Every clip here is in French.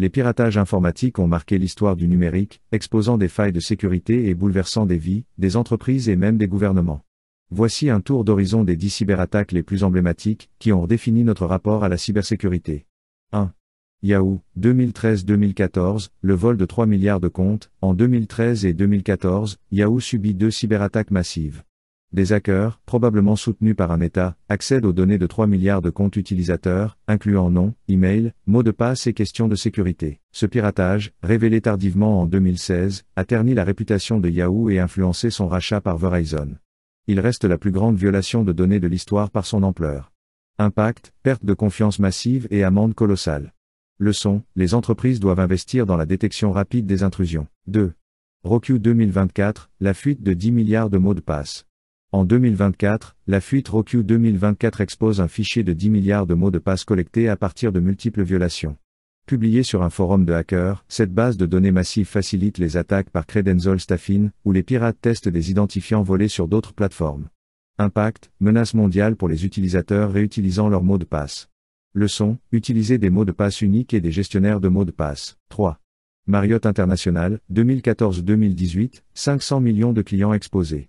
Les piratages informatiques ont marqué l'histoire du numérique, exposant des failles de sécurité et bouleversant des vies, des entreprises et même des gouvernements. Voici un tour d'horizon des 10 cyberattaques les plus emblématiques, qui ont redéfini notre rapport à la cybersécurité. 1. Yahoo, 2013-2014, le vol de 3 milliards de comptes. En 2013 et 2014, Yahoo subit 2 cyberattaques massives. Des hackers, probablement soutenus par un État, accèdent aux données de 3 milliards de comptes utilisateurs, incluant nom, email, mots de passe et questions de sécurité. Ce piratage, révélé tardivement en 2016, a terni la réputation de Yahoo et influencé son rachat par Verizon. Il reste la plus grande violation de données de l'histoire par son ampleur. Impact, perte de confiance massive et amende colossale. Leçon, les entreprises doivent investir dans la détection rapide des intrusions. 2. Roku 2024, la fuite de 10 milliards de mots de passe. En 2024, la fuite Roku 2024 expose un fichier de 10 milliards de mots de passe collectés à partir de multiples violations. Publié sur un forum de hackers, cette base de données massive facilite les attaques par credential stuffing, où les pirates testent des identifiants volés sur d'autres plateformes. Impact, menace mondiale pour les utilisateurs réutilisant leurs mots de passe. Leçon, utiliser des mots de passe uniques et des gestionnaires de mots de passe. 3. Marriott International, 2014-2018, 500 millions de clients exposés.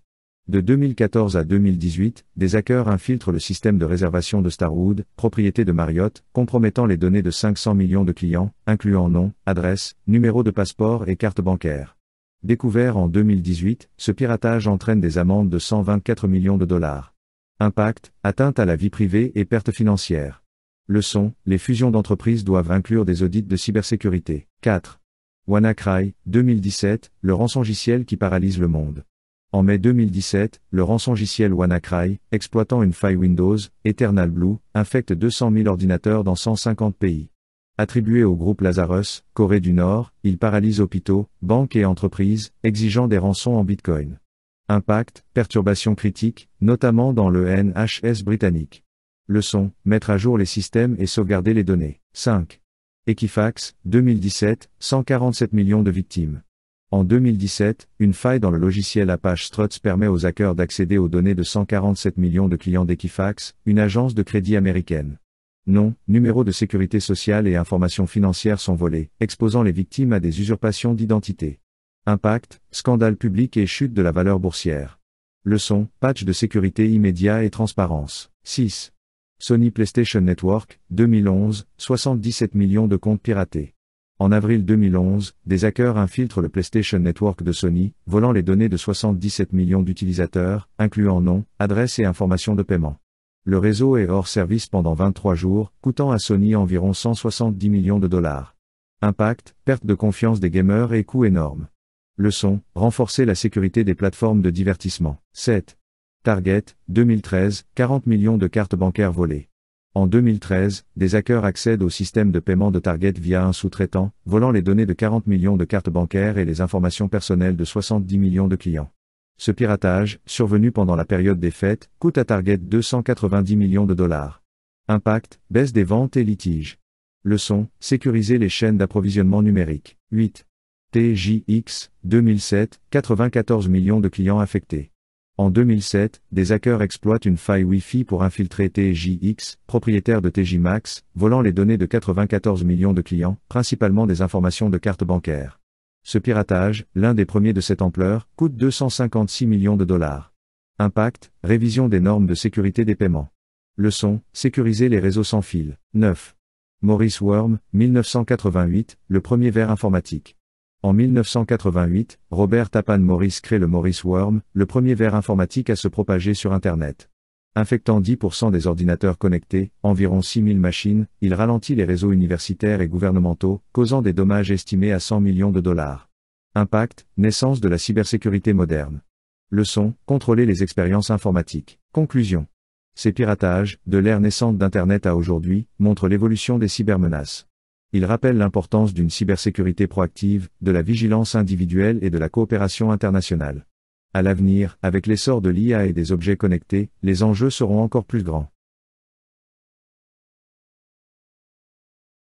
De 2014 à 2018, des hackers infiltrent le système de réservation de Starwood, propriété de Marriott, compromettant les données de 500 millions de clients, incluant nom, adresse, numéro de passeport et carte bancaire. Découvert en 2018, ce piratage entraîne des amendes de 124 millions de dollars. Impact, atteinte à la vie privée et pertes financières. Leçon, les fusions d'entreprises doivent inclure des audits de cybersécurité. 4. WannaCry, 2017, le rançongiciel qui paralyse le monde. En mai 2017, le rançongiciel WannaCry, exploitant une faille Windows, Eternal Blue, infecte 200 000 ordinateurs dans 150 pays. Attribué au groupe Lazarus, Corée du Nord, il paralyse hôpitaux, banques et entreprises, exigeant des rançons en Bitcoin. Impact, perturbations critiques, notamment dans le NHS britannique. Leçon, mettre à jour les systèmes et sauvegarder les données. 5. Equifax, 2017, 147 millions de victimes. En 2017, une faille dans le logiciel Apache Struts permet aux hackers d'accéder aux données de 147 millions de clients d'Equifax, une agence de crédit américaine. Nom, numéro de sécurité sociale et informations financières sont volés, exposant les victimes à des usurpations d'identité. Impact, scandale public et chute de la valeur boursière. Leçon, patch de sécurité immédiat et transparence. 6. Sony PlayStation Network, 2011, 77 millions de comptes piratés. En avril 2011, des hackers infiltrent le PlayStation Network de Sony, volant les données de 77 millions d'utilisateurs, incluant nom, adresse et informations de paiement. Le réseau est hors service pendant 23 jours, coûtant à Sony environ 170 millions de dollars. Impact, perte de confiance des gamers et coûts énormes. Leçon, renforcer la sécurité des plateformes de divertissement. 7. Target, 2013, 40 millions de cartes bancaires volées. En 2013, des hackers accèdent au système de paiement de Target via un sous-traitant, volant les données de 40 millions de cartes bancaires et les informations personnelles de 70 millions de clients. Ce piratage, survenu pendant la période des fêtes, coûte à Target 290 millions de dollars. Impact, baisse des ventes et litiges. Leçon, sécuriser les chaînes d'approvisionnement numérique. 8. TJX, 2007, 94 millions de clients affectés. En 2007, des hackers exploitent une faille Wi-Fi pour infiltrer TJX, propriétaire de TJMax, volant les données de 94 millions de clients, principalement des informations de cartes bancaires. Ce piratage, l'un des premiers de cette ampleur, coûte 256 millions de dollars. Impact, révision des normes de sécurité des paiements. Leçon, sécuriser les réseaux sans fil. 9. Morris Worm, 1988, le premier vers informatique. En 1988, Robert Tappan Morris crée le Morris Worm, le premier vers informatique à se propager sur Internet. Infectant 10% des ordinateurs connectés, environ 6000 machines, il ralentit les réseaux universitaires et gouvernementaux, causant des dommages estimés à 100 millions de dollars. Impact, naissance de la cybersécurité moderne. Leçon, contrôler les expériences informatiques. Conclusion. Ces piratages, de l'ère naissante d'Internet à aujourd'hui, montrent l'évolution des cybermenaces. Il rappelle l'importance d'une cybersécurité proactive, de la vigilance individuelle et de la coopération internationale. À l'avenir, avec l'essor de l'IA et des objets connectés, les enjeux seront encore plus grands.